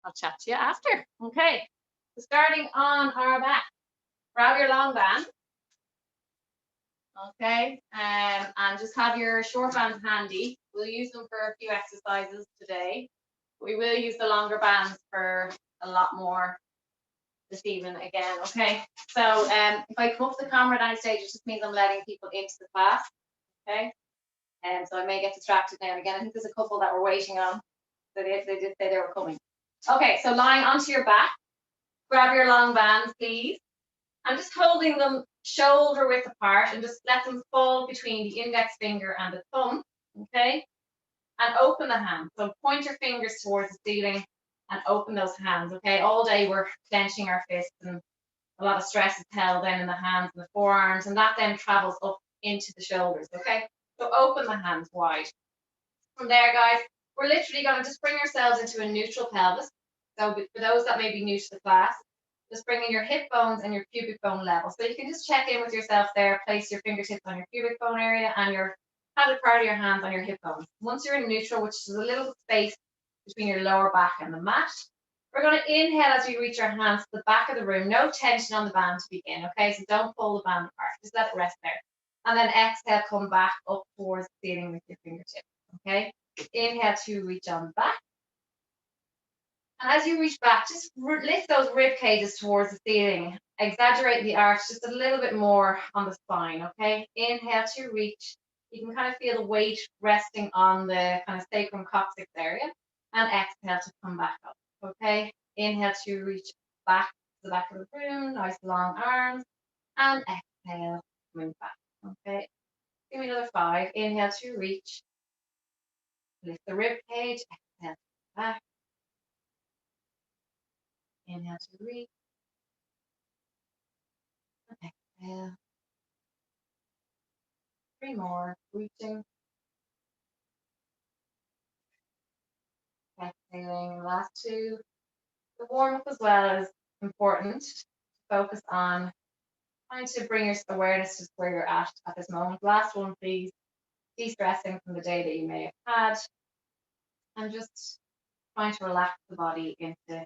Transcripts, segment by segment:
I'll chat to you after. Okay, so starting on our back, grab your long band. Okay, and just have your short bands handy. We'll use them for a few exercises today. We will use the longer bands for a lot more this evening again. Okay, so if I come up to the camera downstage, it just means I'm letting people into the class. Okay, and so I may get distracted now and again. I think there's a couple that we're waiting on. So they did say they were coming. Okay, so lying onto your back, grab your long bands, please. I'm just holding them shoulder width apart and just let them fall between the index finger and the thumb, okay? And open the hands. So point your fingers towards the ceiling and open those hands, okay? All day we're clenching our fists and a lot of stress is held then in the hands and the forearms, and that then travels up into the shoulders, okay? So open the hands wide. From there, guys, we're literally going to just bring ourselves into a neutral pelvis. So for those that may be new to the class, just bringing your hip bones and your pubic bone level. So you can just check in with yourself there, place your fingertips on your pubic bone area and your padded part of your hands on your hip bones. Once you're in neutral, which is a little space between your lower back and the mat, we're going to inhale as we reach our hands to the back of the room. No tension on the band to begin, okay? So don't pull the band apart. Just let it rest there. And then exhale, come back up towards the ceiling with your fingertips, okay? Inhale to reach on back. And as you reach back, just lift those rib cages towards the ceiling. Exaggerate the arch just a little bit more on the spine, okay? Inhale to reach. You can kind of feel the weight resting on the kind of sacrum coccyx area. And exhale to come back up, okay? Inhale to reach back to the back of the room, nice long arms. And exhale, move back, okay? Give me another 5. Inhale to reach. Lift the rib cage, exhale back. Inhale to reach. Exhale. 3 more, reaching. Exhaling, last 2. The warm-up as well is important. Focus on trying to bring your awareness to where you're at this moment. Last one, please. De-stressing from the day that you may have had. And just trying to relax the body into the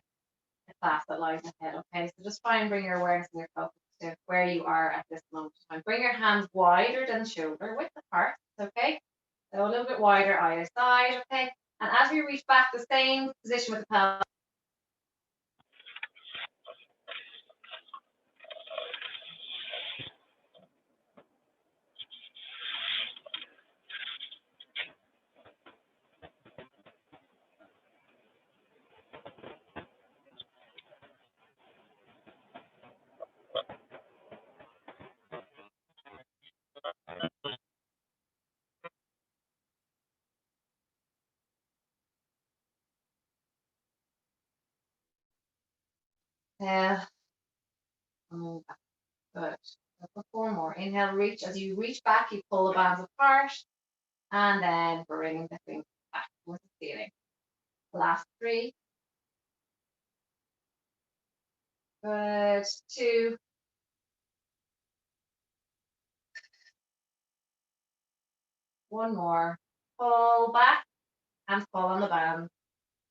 class that lies ahead, okay? So just try and bring your awareness and your focus to where you are at this moment. Bring your hands wider than shoulder width apart, okay? So a little bit wider either side, okay? And as we reach back, the same position with the pelvis. Good. So 4 more. Inhale, reach. As you reach back, you pull the bands apart, and then bring the fingers back towards the ceiling. Last 3. Good. 2. 1 more. Pull back and pull on the band,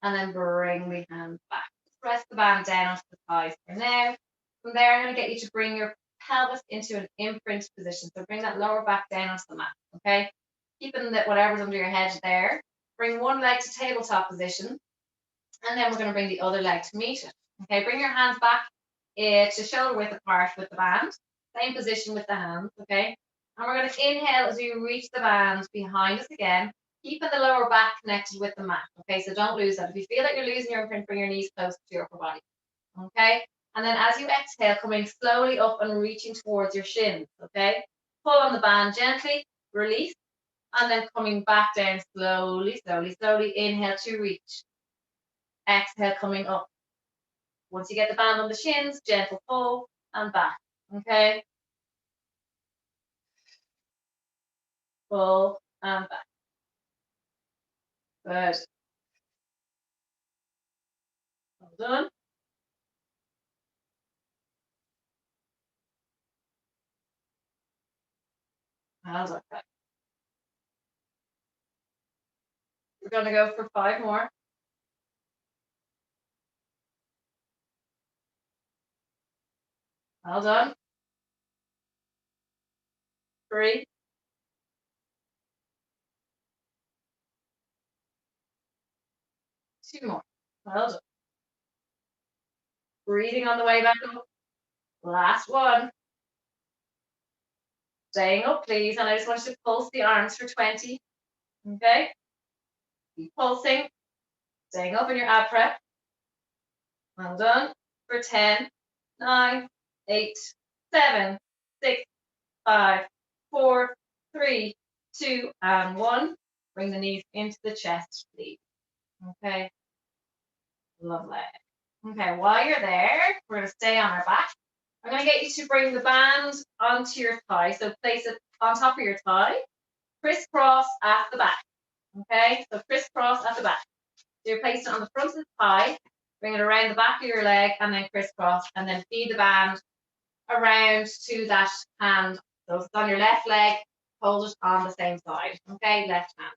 and then bring the hands back. Press the band down onto the thighs for now. From there, I'm going to get you to bring your pelvis into an imprint position. So bring that lower back down onto the mat, okay? Keeping that whatever's under your head there. Bring one leg to tabletop position, and then we're going to bring the other leg to meet it. Okay, bring your hands back to shoulder width apart with the band. Same position with the hands, okay? And we're going to inhale as we reach the band behind us again, keeping the lower back connected with the mat, okay? So don't lose that. If you feel that you're losing your imprint, bring your knees close to your upper body, okay? And then as you exhale, coming slowly up and reaching towards your shins, okay? Pull on the band gently, release, and then coming back down slowly, slowly, slowly. Inhale to reach. Exhale, coming up. Once you get the band on the shins, gentle pull and back, okay? Pull and back. Good. Well done. How's that? We're going to go for 5 more. Well done. 3. 2 more. Well done. Breathing on the way back up. Last one. Staying up, please. And I just want you to pulse the arms for 20. Okay? Keep pulsing. Staying up in your ab prep. Well done. For 10, 9, 8, 7, 6, 5, 4, 3, 2, and 1. Bring the knees into the chest, please. Okay. Lovely. Okay, while you're there, we're going to stay on our back. I'm going to get you to bring the band onto your thigh. So place it on top of your thigh, crisscross at the back. Okay, so crisscross at the back. So you're placing it on the front of the thigh, bring it around the back of your leg, and then crisscross, and then feed the band around to that hand. So if it's on your left leg, hold it on the same side. Okay, left hand.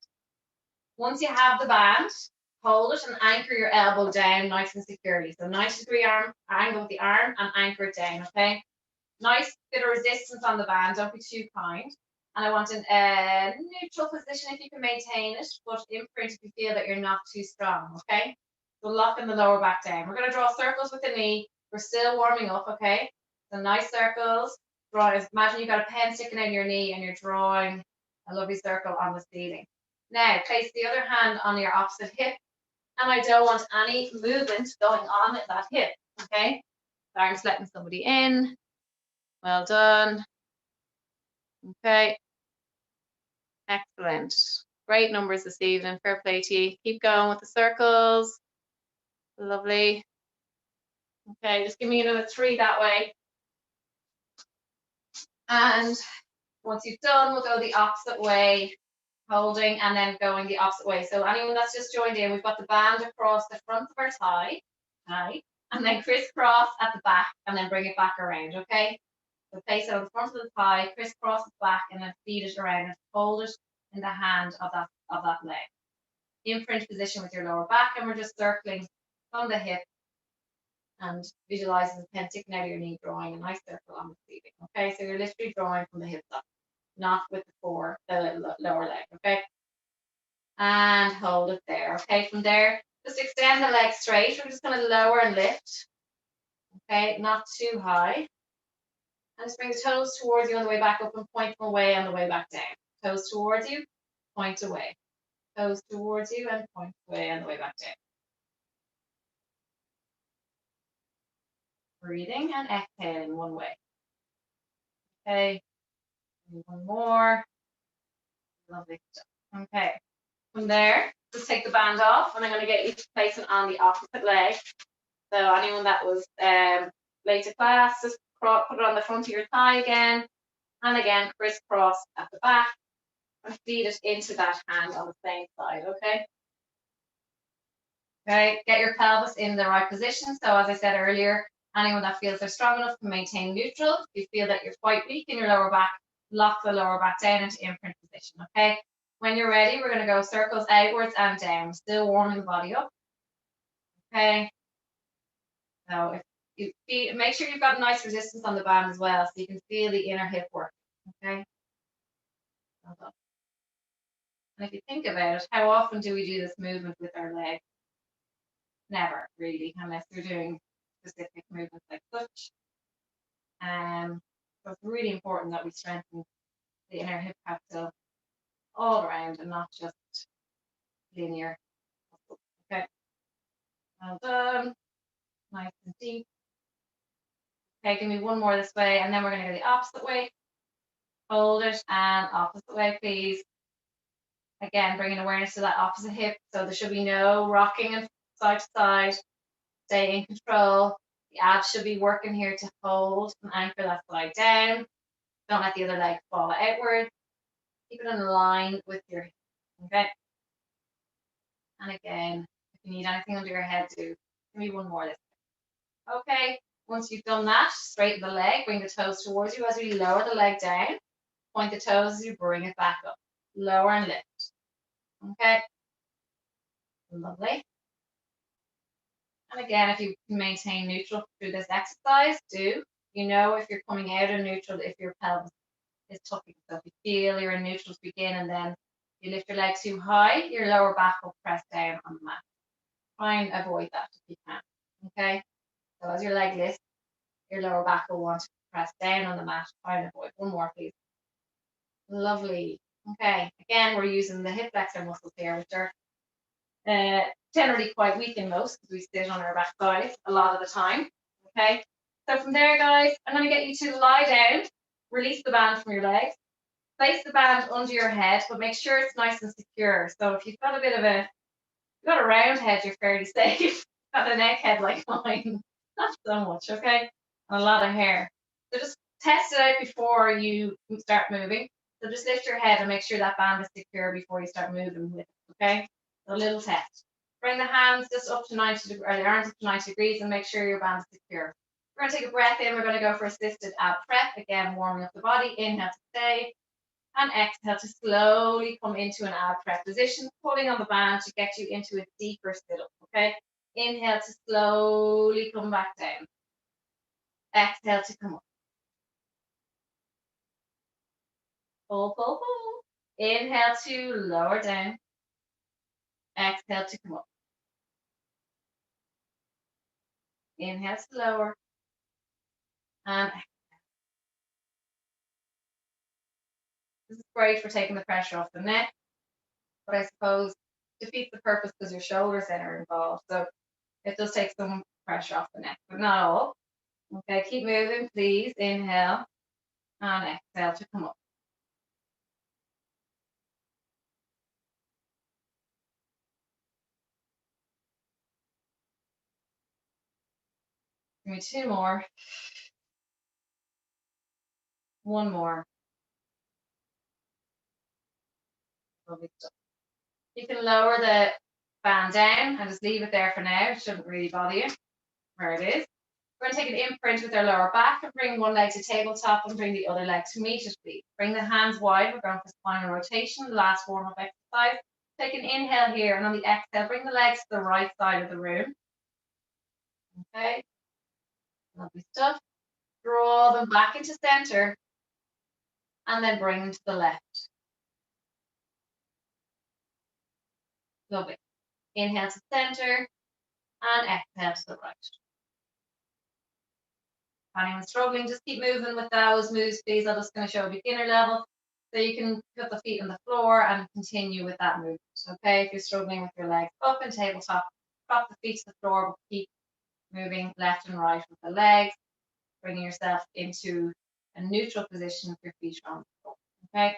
Once you have the band, hold it and anchor your elbow down nice and securely. So 90-degree arm angle with the arm and anchor it down, okay? Nice bit of resistance on the band, don't be too kind. And I want a neutral position if you can maintain it, but imprint if you feel that you're not too strong, okay? So locking the lower back down. We're going to draw circles with the knee. We're still warming up, okay? So nice circles. Imagine you've got a pen sticking out of your knee and you're drawing a lovely circle on the ceiling. Now, place the other hand on your opposite hip. And I don't want any movement going on at that hip, okay? So I'm just letting somebody in. Well done. Okay. Excellent. Great numbers this evening. Fair play to you. Keep going with the circles. Lovely. Okay, just give me another 3 that way. And once you've done, we'll go the opposite way, holding and then going the opposite way. So anyone that's just joined in, we've got the band across the front of our thigh, right? And then crisscross at the back and then bring it back around, okay? So place it on the front of the thigh, crisscross it back, and then feed it around and hold it in the hand of that leg. Imprint position with your lower back, and we're just circling from the hip and visualizing the pen sticking out of your knee, drawing a nice circle on the ceiling. Okay, so you're literally drawing from the hips up, not with the lower leg. Okay, and hold it there. Okay, from there, just extend the leg straight. We're just going to lower and lift. Okay, not too high. And just bring the toes towards you on the way back up and point them away on the way back down. Toes towards you, point away. Toes towards you and point away on the way back down. Breathing and exhaling one way. Okay, one more. Lovely stuff. Okay, from there, just take the band off, and I'm going to get you to place it on the opposite leg. So anyone that was late to class, just put it on the front of your thigh again, and again crisscross at the back, and feed it into that hand on the same side. Okay. Okay, get your pelvis in the right position. So as I said earlier, anyone that feels they're strong enough can maintain neutral. If you feel that you're quite weak in your lower back, lock the lower back down into imprint position, okay? When you're ready, we're going to go circles outwards and down, still warming the body up, okay? So if you feel, make sure you've got nice resistance on the band as well, so you can feel the inner hip work, okay? Well done. And if you think about it, how often do we do this movement with our leg? Never, really, unless you're doing specific movements like such. So it's really important that we strengthen the inner hip capsule all around and not just linear. Okay, well done. Nice and deep. Okay, give me one more this way, and then we're going to go the opposite way. Hold it and opposite way, please. Again, bringing awareness to that opposite hip. So there should be no rocking side to side. Stay in control. The abs should be working here to hold and anchor that side down. Don't let the other leg fall outward. Keep it in line with your hip. Okay. And again, if you need anything under your head, do. Give me one more this way. Okay. Once you've done that, straighten the leg, bring the toes towards you as we lower the leg down. Point the toes as you bring it back up. Lower and lift. Okay. Lovely. And again, if you can maintain neutral through this exercise, do. You know if you're coming out of neutral, if your pelvis is tucking. So if you feel you're in neutral to begin and then you lift your leg too high, your lower back will press down on the mat. Try and avoid that if you can. Okay? So as your leg lifts, your lower back will want to press down on the mat. Try and avoid. One more, please. Lovely. Okay. Again, we're using the hip flexor muscles here, which are generally quite weak in most because we sit on our back side a lot of the time. Okay. So from there, guys, I'm going to get you to lie down, release the band from your legs, place the band under your head, but make sure it's nice and secure. So if you've got a bit of a, you've got a round head, you're fairly safe. Got a neck head like mine, not so much, okay? And a lot of hair. So just test it out before you start moving. So just lift your head and make sure that band is secure before you start moving with it, okay? So a little test. Bring the hands just up to 90 degrees, or the arms up to 90 degrees and make sure your band is secure. We're going to take a breath in. We're going to go for assisted ab prep. Again, warming up the body. Inhale to stay. And exhale to slowly come into an ab prep position, pulling on the band to get you into a deeper sit-up, okay? Inhale to slowly come back down. Exhale to come up. Pull, pull, pull. Inhale to lower down. Exhale to come up. Inhale to lower. And exhale. This is great for taking the pressure off the neck, but I suppose defeats the purpose because your shoulders then are involved. So it does take some pressure off the neck, but not all. Okay, keep moving, please. Inhale and exhale to come up. Give me two more. One more. Lovely stuff. You can lower the band down and just leave it there for now. It shouldn't really bother you where it is. We're going to take an imprint with our lower back and bring one leg to tabletop and bring the other leg to meet it, please. Bring the hands wide. We're going for spinal rotation, the last warm-up exercise. Take an inhale here, and on the exhale, bring the legs to the right side of the room. Okay. Lovely stuff. Draw them back into center and then bring them to the left. Lovely. Inhale to center and exhale to the right. If anyone's struggling, just keep moving with those moves, please. I'm just going to show a beginner level. So you can put the feet on the floor and continue with that movement. Okay, if you're struggling with your legs up and tabletop, drop the feet to the floor, but keep moving left and right with the legs, bringing yourself into a neutral position with your feet on the floor. Okay,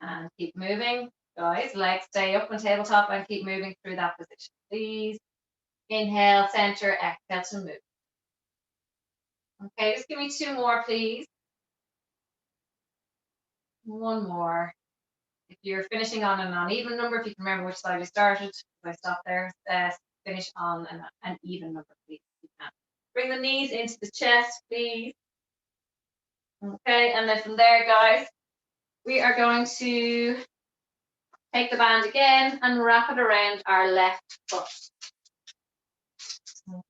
and keep moving, guys. Legs stay up on tabletop and keep moving through that position, please. Inhale, center, exhale to move. Okay, just give me two more, please. One more. If you're finishing on an uneven number, if you can remember which side you started, I stopped there, finish on an even number, please. If you can. Bring the knees into the chest, please. Okay, and then from there, guys, we are going to take the band again and wrap it around our left foot.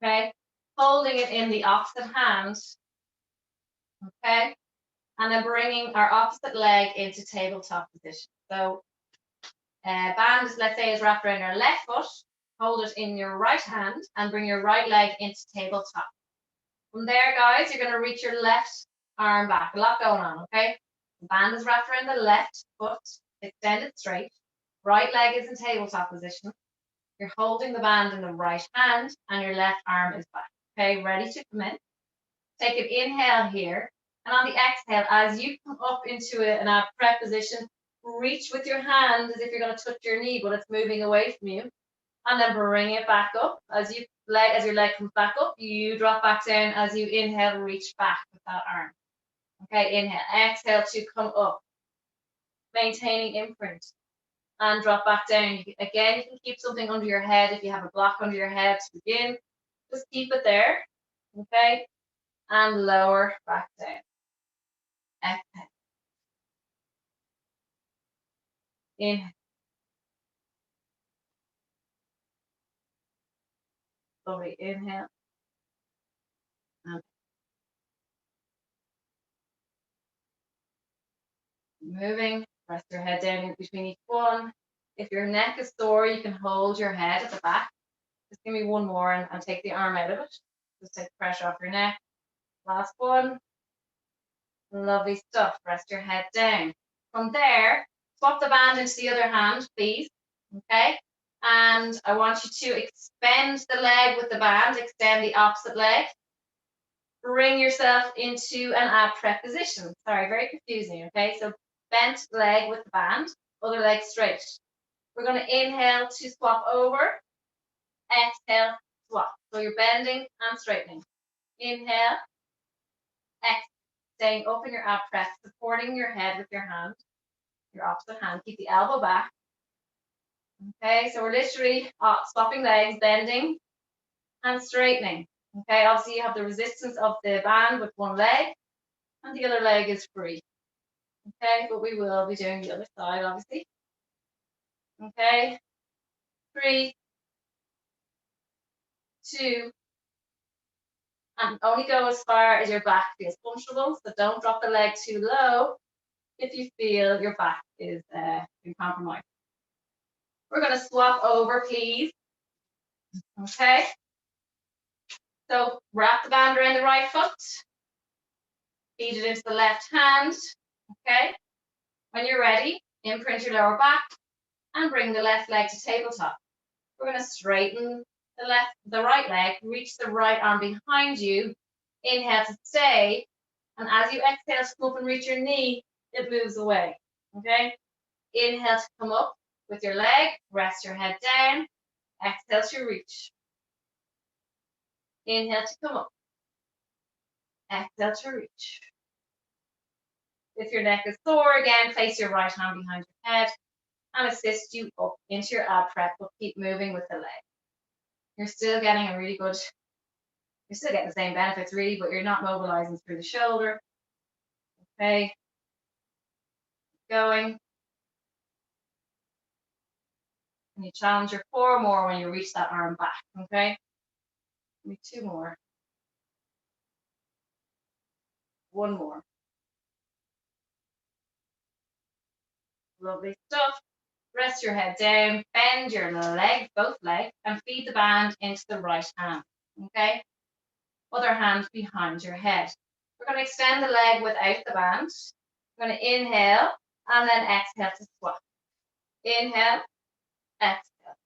Okay, holding it in the opposite hand. Okay, and then bringing our opposite leg into tabletop position. So band, let's say, is wrapped around your left foot. Hold it in your right hand and bring your right leg into tabletop. From there, guys, you're going to reach your left arm back. A lot going on, okay? The band is wrapped around the left foot, extended straight. Right leg is in tabletop position. You're holding the band in the right hand and your left arm is back. Okay, ready to come in. Take an inhale here. And on the exhale, as you come up into an ab prep position, reach with your hand as if you're going to touch your knee, but it's moving away from you. And then bring it back up. As your leg comes back up, you drop back down. As you inhale, reach back with that arm. Okay, inhale. Exhale to come up. Maintaining imprint. And drop back down. Again, you can keep something under your head if you have a block under your head to begin. Just keep it there. Okay, and lower back down. Exhale. Inhale. Slowly inhale. And moving. Press your head down in between each one. If your neck is sore, you can hold your head at the back. Just give me one more and take the arm out of it. Just take the pressure off your neck. Last one. Lovely stuff. Rest your head down. From there, swap the band into the other hand, please. Okay? And I want you to extend the leg with the band, extend the opposite leg. Bring yourself into an ab prep position. Sorry, very confusing, okay? So bent leg with the band, other leg straight. We're going to inhale to swap over, exhale, swap. So you're bending and straightening. Inhale, exhale, staying up in your ab prep, supporting your head with your hand, your opposite hand. Keep the elbow back. Okay, so we're literally swapping legs, bending and straightening. Okay, obviously you have the resistance of the band with one leg and the other leg is free. Okay, but we will be doing the other side, obviously. Okay, 3, 2, and only go as far as your back feels comfortable. So don't drop the leg too low if you feel your back is being compromised. We're going to swap over, please. Okay, so wrap the band around the right foot. Feed it into the left hand. Okay, when you're ready, imprint your lower back and bring the left leg to tabletop. We're going to straighten the right leg, reach the right arm behind you. Inhale to stay, and as you exhale to come up and reach your knee, it moves away. Okay? Inhale to come up with your leg, rest your head down. Exhale to reach. Inhale to come up. Exhale to reach. If your neck is sore, again, place your right hand behind your head and assist you up into your ab prep, but keep moving with the leg. You're still getting you're still getting the same benefits really, but you're not mobilizing through the shoulder. Okay. Going. And you challenge your core more when you reach that arm back. Okay. Give me 2 more. 1 more. Lovely stuff. Rest your head down, bend your leg, both legs, and feed the band into the right hand. Okay. Other hand behind your head. We're going to extend the leg without the band. We're going to inhale and then exhale to swap. Inhale, exhale.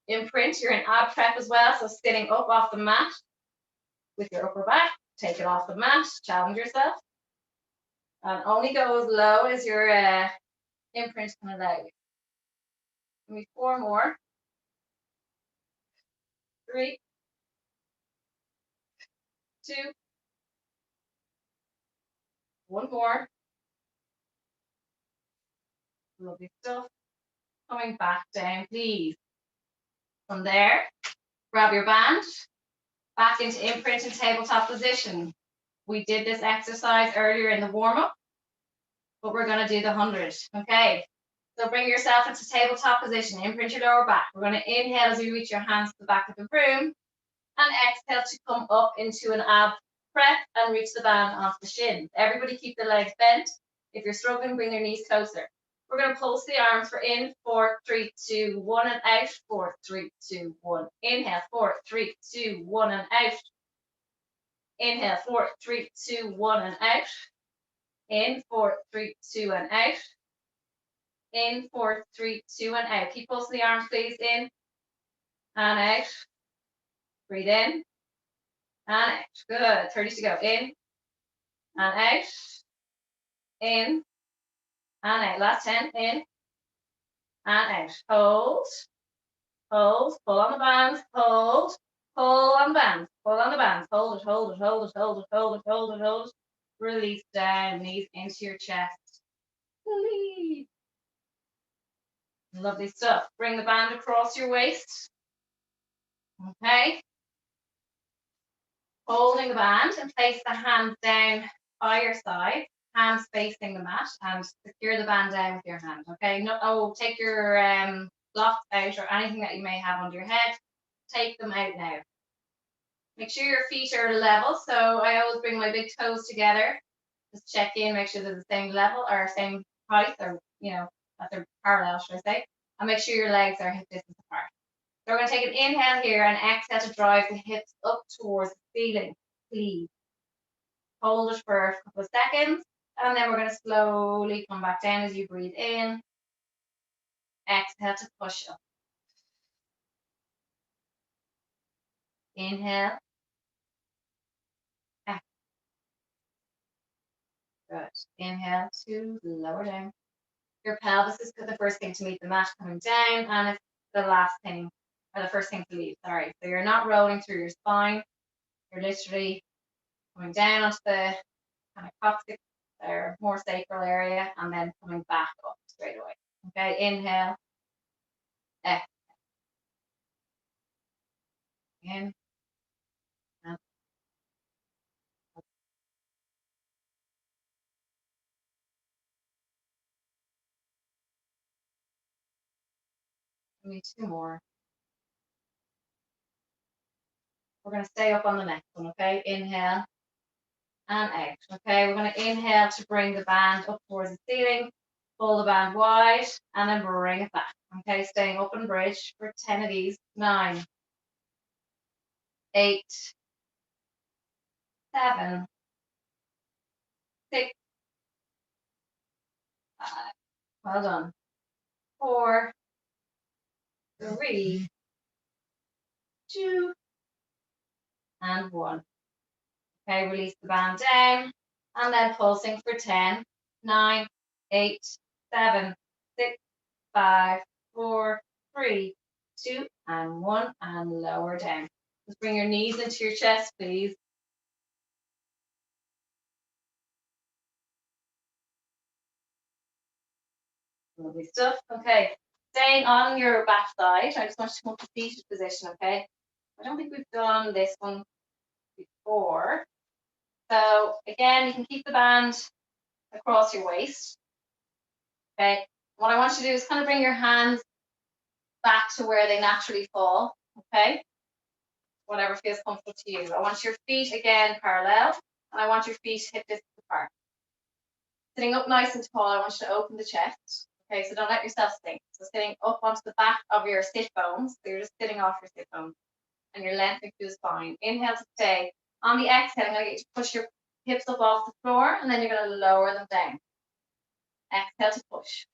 Imprint, you're in ab prep as well, so sitting up off the mat with your upper back. Take it off the mat, challenge yourself. And only go as low as your imprint can allow you. Give me 4 more. 3, 2, 1 more. Lovely stuff. Coming back down, please. From there, grab your band, back into imprint and tabletop position. We did this exercise earlier in the warm-up, but we're going to do the 100. Okay, so bring yourself into tabletop position, imprint your lower back. We're going to inhale as you reach your hands to the back of the room, and exhale to come up into an ab prep and reach the band onto the shins. Everybody keep the legs bent. If you're struggling, bring your knees closer. We're going to pulse the arms for in, 4, 3, 2, 1, and out. 4, 3, 2, 1. Inhale, 4, 3, 2, 1, and out. Inhale, 4, 3, 2, 1, and out. In, 4, 3, 2, and out. In, 4, 3, 2, and out. Keep pulsing the arms, please. In and out. Breathe in and out. Good. 30 to go. In and out. In and out. Last 10. In and out. Hold. Hold. Pull on the bands. Hold. Pull on the bands. Pull on the bands. Hold it. Hold it. Hold it. Hold it. Hold it. Hold it. Hold it. Release down. Knees into your chest. Release. Lovely stuff. Bring the band across your waist. Okay. Holding the band, and place the hands down by your side, hands facing the mat, and secure the band down with your hand. Okay. No, take your blocks out or anything that you may have under your head. Take them out now. Make sure your feet are level. So I always bring my big toes together. Just check in, make sure they're the same level or same height, or that they're parallel, should I say, and make sure your legs are hip distance apart. So we're going to take an inhale here and exhale to drive the hips up towards the ceiling, please. Hold it for a couple of seconds, and then we're going to slowly come back down as you breathe in. Exhale to push up. Inhale. Exhale. Good. Inhale to lower down. Your pelvis is the first thing to meet the mat coming down, and it's the last thing, or the first thing to leave, sorry. So you're not rolling through your spine. You're literally coming down onto the kind of coccyx or more sacral area, and then coming back up straight away. Okay, inhale. Exhale. In. And maybe two more. We're going to stay up on the next one, okay? Inhale and out. Okay, we're going to inhale to bring the band up towards the ceiling. Pull the band wide and then bring it back. Okay, staying up in bridge for 10 of these. 9, 8, 7, 6, 5. Well done. 4, 3, 2, and 1. Okay, release the band down and then pulsing for 10, 9, 8, 7, 6, 5, 4, 3, 2, and 1, and lower down. Just bring your knees into your chest, please. Lovely stuff. Okay, staying on your back side, I just want you to come to seated position, okay? I don't think we've done this one before. So again, you can keep the band across your waist. Okay, what I want you to do is kind of bring your hands back to where they naturally fall, okay? Whatever feels comfortable to you. I want your feet again parallel, and I want your feet hip distance apart. Sitting up nice and tall, I want you to open the chest. Okay, so don't let yourself sink. So sitting up onto the back of your sit bones, so you're just sitting off your sit bones, and you're lengthening through the spine. Inhale to stay. On the exhale, I'm going to get you to push your hips up off the floor, and then you're going to lower them down. Exhale to push.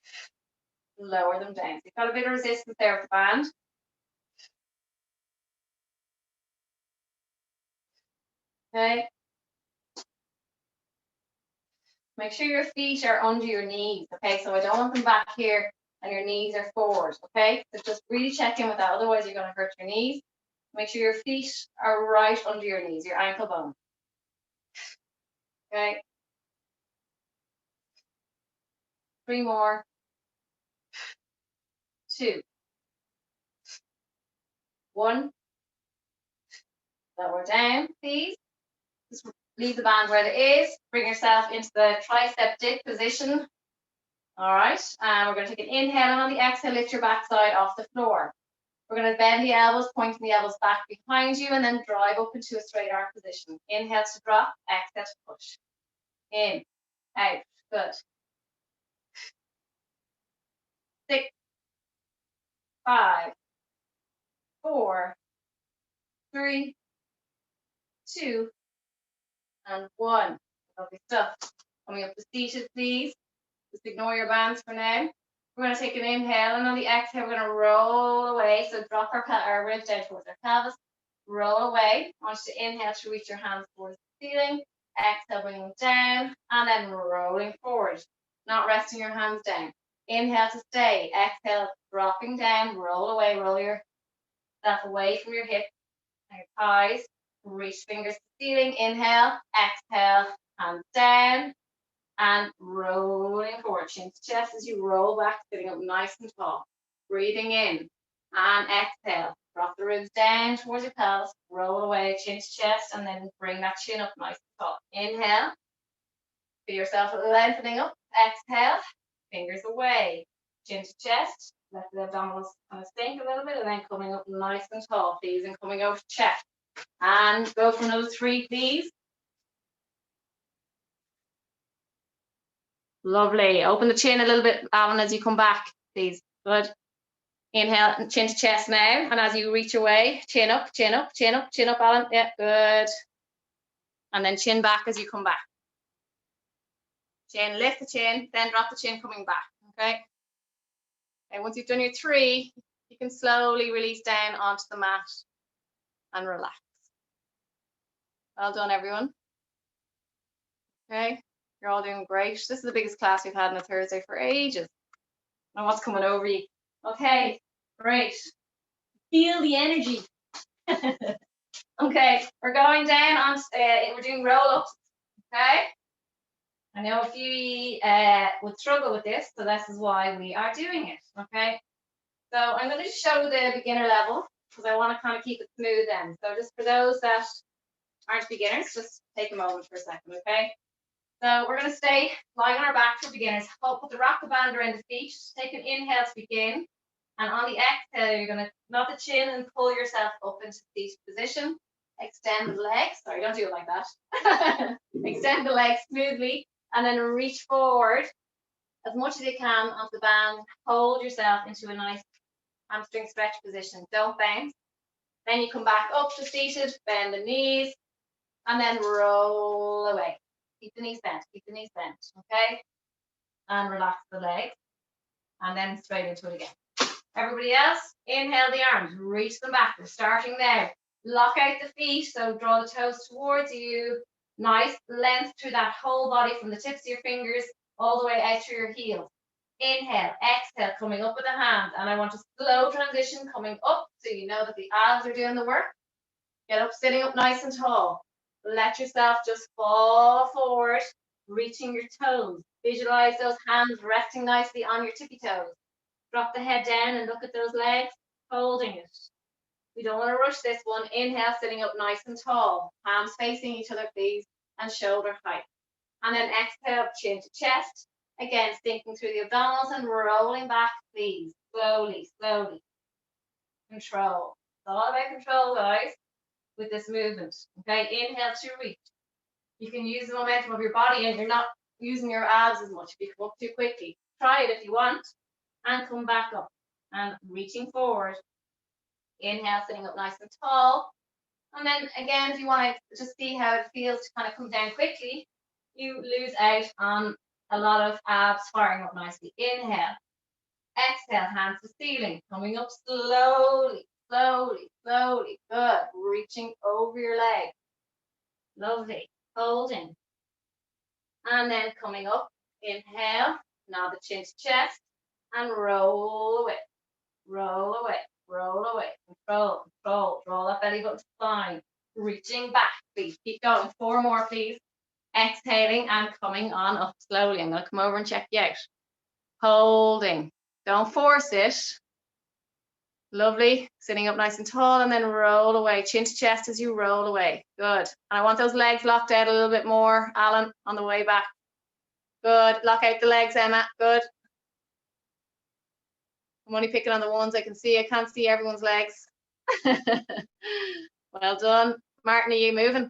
Lower them down. So you've got a bit of resistance there with the band. Okay. Make sure your feet are under your knees, okay? So I don't want them back here and your knees are forward, okay? So just really check in with that, otherwise you're going to hurt your knees. Make sure your feet are right under your knees, your ankle bone. Okay. 3 more. 2. 1. Lower down, please. Just leave the band where it is. Bring yourself into the tricep dip position. All right, and we're going to take an inhale, and on the exhale, lift your backside off the floor. We're going to bend the elbows, pointing the elbows back behind you, and then drive up into a straight arm position. Inhale to drop, exhale to push. In, out, good. 6, 5, 4, 3, 2, and 1. Lovely stuff. Coming up to seated, please. Just ignore your bands for now. We're going to take an inhale, and on the exhale, we're going to roll away. So drop our ribs down towards our pelvis. Roll away. I want you to inhale to reach your hands towards the ceiling. Exhale, bring them down, and then rolling forward. Not resting your hands down. Inhale to stay. Exhale, dropping down. Roll away. Roll yourself away from your hips and your thighs. Reach fingers to the ceiling. Inhale. Exhale. Hands down. And rolling forward, chin to chest as you roll back, sitting up nice and tall. Breathing in and exhale. Drop the ribs down towards your pelvis, roll away, chin to chest, and then bring that chin up nice and tall. Inhale. Feel yourself lengthening up. Exhale. Fingers away. Chin to chest. Let the abdominals kind of sink a little bit, and then coming up nice and tall, please, and coming over to chest. And go for another 3, please. Lovely. Open the chin a little bit, Alan, as you come back, please. Good. Inhale, chin to chest now. And as you reach away, chin up, chin up, chin up, chin up, Alan. Yeah, good. And then chin back as you come back. Chin, lift the chin, then drop the chin coming back, okay? And once you've done your 3, you can slowly release down onto the mat and relax. Well done, everyone. Okay, you're all doing great. This is the biggest class we've had on a Thursday for ages. And what's coming over you? Okay, great. Feel the energy. Okay, we're going down on, we're doing roll-ups, okay? I know a few would struggle with this, so this is why we are doing it, okay? So I'm going to show the beginner level because I want to kind of keep it smooth then. So just for those that aren't beginners, just take a moment for a second, okay? So we're going to stay lying on our back for beginners. I'll put the rock band around the feet. Take an inhale to begin. And on the exhale, you're going to knot the chin and pull yourself up into seated position. Extend the legs. Sorry, don't do it like that. Extend the legs smoothly and then reach forward as much as you can onto the band. Hold yourself into a nice hamstring stretch position. Don't bounce. Then you come back up to seated, bend the knees, and then roll away. Keep the knees bent, keep the knees bent, okay? And relax the legs, and then straight into it again. Everybody else, inhale the arms, reach them back. We're starting there. Lock out the feet, so draw the toes towards you. Nice length through that whole body from the tips of your fingers all the way out through your heels. Inhale, exhale, coming up with the hands. And I want a slow transition coming up so you know that the abs are doing the work. Get up, sitting up nice and tall. Let yourself just fall forward, reaching your toes. Visualize those hands resting nicely on your tippy toes. Drop the head down and look at those legs, holding it. We don't want to rush this one. Inhale, sitting up nice and tall. Palms facing each other, please, and shoulder height. And then exhale, chin to chest. Again, sinking through the abdominals and rolling back, please. Slowly, slowly. Control. It's all about control, guys, with this movement. Okay, inhale to reach. You can use the momentum of your body and you're not using your abs as much if you come up too quickly. Try it if you want and come back up and reaching forward. Inhale, sitting up nice and tall. And then again, if you want to just see how it feels to kind of come down quickly, you lose out on a lot of abs firing up nicely. Inhale, exhale, hands to ceiling, coming up slowly, slowly, slowly. Good. Reaching over your leg. Lovely. Holding. And then coming up, inhale, nod the chin to chest, and roll away. Roll away. Roll away. Control, control. Draw that belly button to spine. Reaching back, please. Keep going. 4 more, please. Exhaling and coming on up slowly. I'm going to come over and check you out. Holding. Don't force it. Lovely. Sitting up nice and tall and then roll away. Chin to chest as you roll away. Good. And I want those legs locked out a little bit more, Alan, on the way back. Good. Lock out the legs, Emma. Good. I'm only picking on the ones I can see. I can't see everyone's legs. Well done. Martin, are you moving?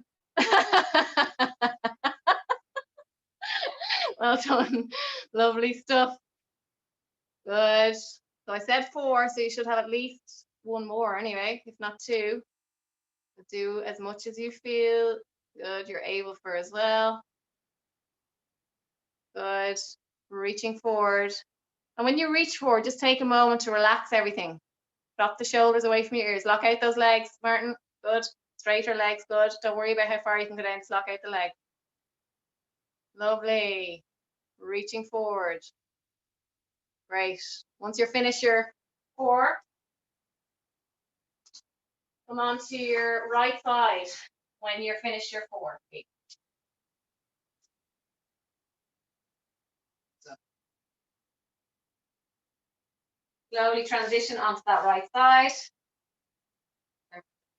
Well done. Lovely stuff. Good. So I said 4, so you should have at least 1 more anyway, if not 2. Do as much as you feel good you're able for as well. Good. Reaching forward. And when you reach forward, just take a moment to relax everything. Drop the shoulders away from your ears. Lock out those legs, Martin. Good. Straighter legs. Good. Don't worry about how far you can go down. Just lock out the leg. Lovely. Reaching forward. Great. Once you're finished your 4, come on to your right side when you're finished your 4. Slowly transition onto that right side.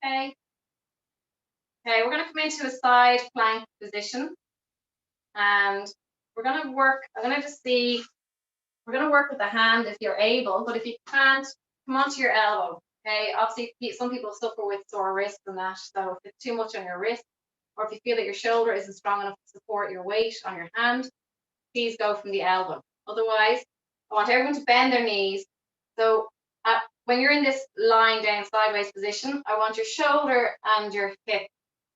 Okay. Okay, we're going to come into a side plank position. And we're going to work, I'm going to just see, we're going to work with the hand if you're able, but if you can't, come onto your elbow. Okay, obviously some people suffer with sore wrists and that, so if it's too much on your wrist, or if you feel that your shoulder isn't strong enough to support your weight on your hand, please go from the elbow. Otherwise, I want everyone to bend their knees. So when you're in this lying down sideways position, I want your shoulder and your hip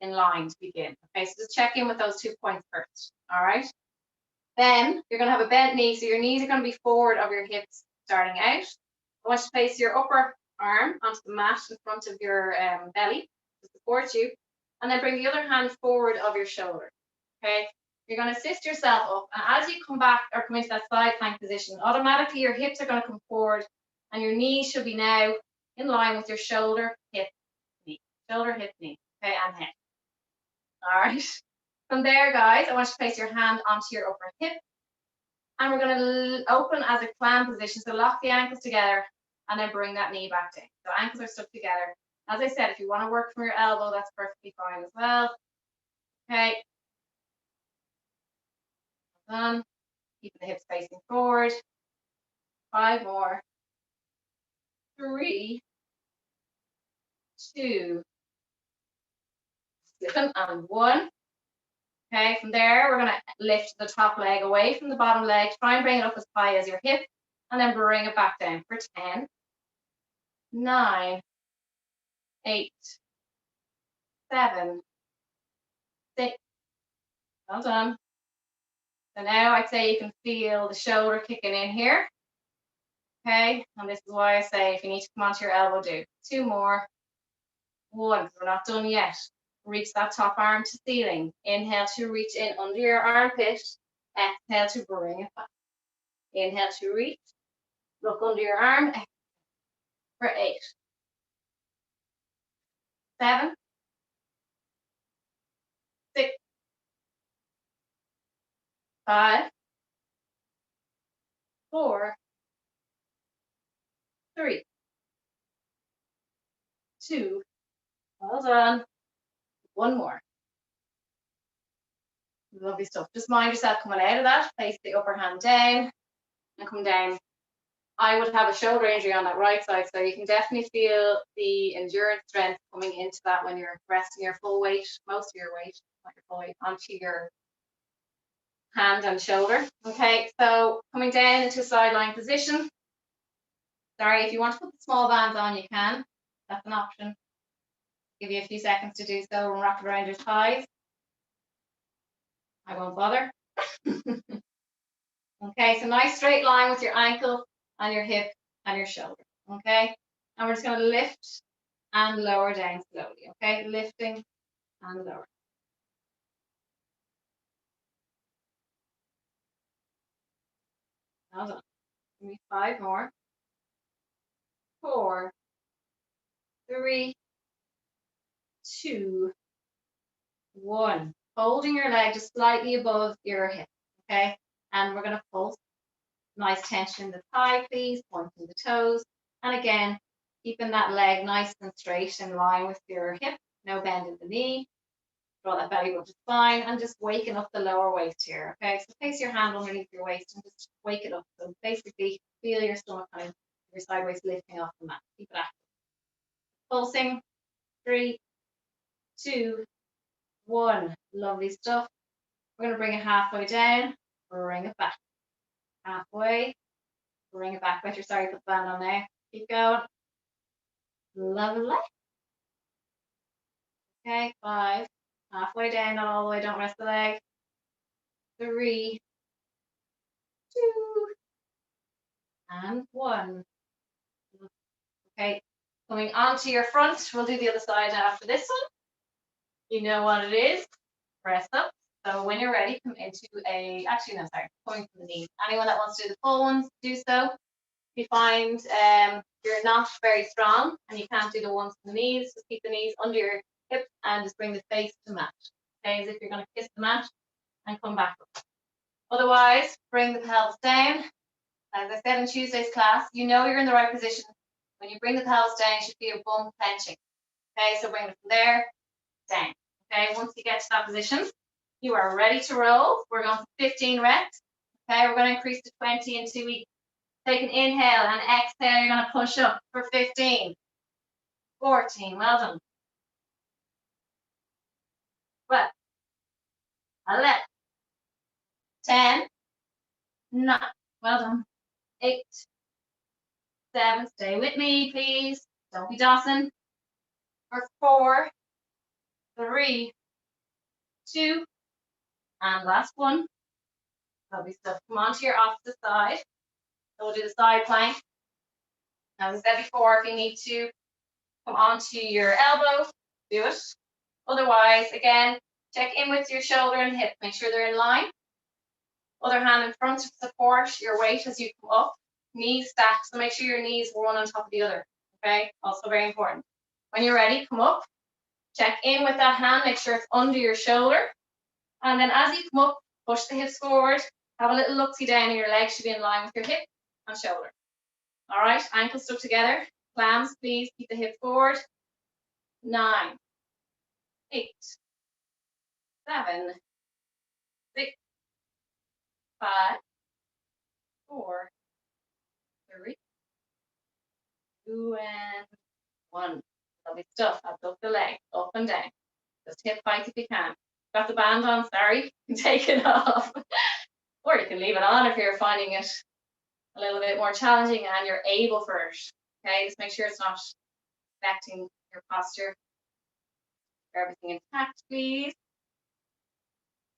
in line to begin. Okay, so just check in with those 2 points first. All right. Then you're going to have a bent knee, so your knees are going to be forward of your hips starting out. I want you to place your upper arm onto the mat in front of your belly to support you, and then bring the other hand forward of your shoulder. Okay, you're going to assist yourself up, and as you come back or come into that side plank position, automatically your hips are going to come forward, and your knees should be now in line with your shoulder, hip, knee, shoulder, hip, knee, okay, and head. All right. From there, guys, I want you to place your hand onto your upper hip, and we're going to open as a clam position. So lock the ankles together, and then bring that knee back down. So ankles are stuck together. As I said, if you want to work from your elbow, that's perfectly fine as well. Okay. Done. Keep the hips facing forward. 5 more. 3, 2, slipping, and 1. Okay, from there, we're going to lift the top leg away from the bottom leg. Try and bring it up as high as your hip, and then bring it back down for 10, 9, 8, 7, 6. Well done. So now I'd say you can feel the shoulder kicking in here. Okay, and this is why I say if you need to come onto your elbow, do 2 more. 1, we're not done yet. Reach that top arm to ceiling. Inhale to reach in under your armpit. Exhale to bring it back. Inhale to reach. Look under your arm. Exhale for 8, 7, 6, 5, 4, 3, 2. Well done. 1 more. Lovely stuff. Just mind yourself coming out of that. Place the upper hand down and come down. I would have a shoulder injury on that right side, so you can definitely feel the endurance strength coming into that when you're resting your full weight, most of your weight, not your full weight, onto your hand and shoulder. Okay, so coming down into a sideline position. Sorry, if you want to put the small bands on, you can. That's an option. Give you a few seconds to do so and wrap it around your thighs. I won't bother. Okay, so nice straight line with your ankle and your hip and your shoulder. Okay, and we're just going to lift and lower down slowly. Okay, lifting and lowering. Well done. Give me 5 more. 4, 3, 2, 1. Holding your leg just slightly above your hip. Okay, and we're going to pulse. Nice tension in the thigh, please. Pointing the toes, and again, keeping that leg nice and straight in line with your hip. No bend in the knee. Draw that belly above the spine, and just waking up the lower waist here. Okay, so place your hand underneath your waist and just wake it up. So basically, feel your stomach kind of your sideways lifting off the mat. Keep it active. Pulsing. 3, 2, 1. Lovely stuff. We're going to bring it halfway down. Bring it back. Halfway. Bring it back. Bet you're sorry to put the band on now. Keep going. Lovely. Okay, 5. Halfway down, not all the way. Don't rest the leg. 3, 2, and 1. Okay, coming onto your front. We'll do the other side after this one. You know what it is. Press up. So when you're ready, come into coming from the knees. Anyone that wants to do the full ones, do so. If you find you're not very strong and you can't do the ones from the knees, just keep the knees under your hips and just bring the face to mat. Okay, as if you're going to kiss the mat and come back up. Otherwise, bring the pelvis down. As I said in Tuesday's class, you know you're in the right position. When you bring the pelvis down, you should feel your bum clenching. Okay, so bring it from there down. Okay, once you get to that position, you are ready to roll. We're going for 15 reps. Okay, we're going to increase to 20 in 2 weeks. Take an inhale and exhale. You're going to push up for 15, 14. Well done. 12, 11, 10, 9. Well done. 8, 7. Stay with me, please. Don't be dossing. For 4, 3, 2, and last one. Lovely stuff. Come on to your opposite side. So we'll do the side plank. Now, as I said before, if you need to come onto your elbow, do it. Otherwise, again, check in with your shoulder and hip. Make sure they're in line. Other hand in front to support your weight as you come up. Knees stacked, so make sure your knees are one on top of the other. Okay, also very important. When you're ready, come up. Check in with that hand. Make sure it's under your shoulder. And then as you come up, push the hips forward. Have a little look-see down, and your legs should be in line with your hip and shoulder. All right, ankles stuck together. Clams, please keep the hip forward. 9, 8, 7, 6, 5, 4, 3, 2, and 1. Lovely stuff. Abduct the leg, up and down. Just hip height if you can. Got the band on, sorry. Take it off. Or you can leave it on if you're finding it a little bit more challenging and you're able for it. Okay, just make sure it's not affecting your posture. Everything intact, please.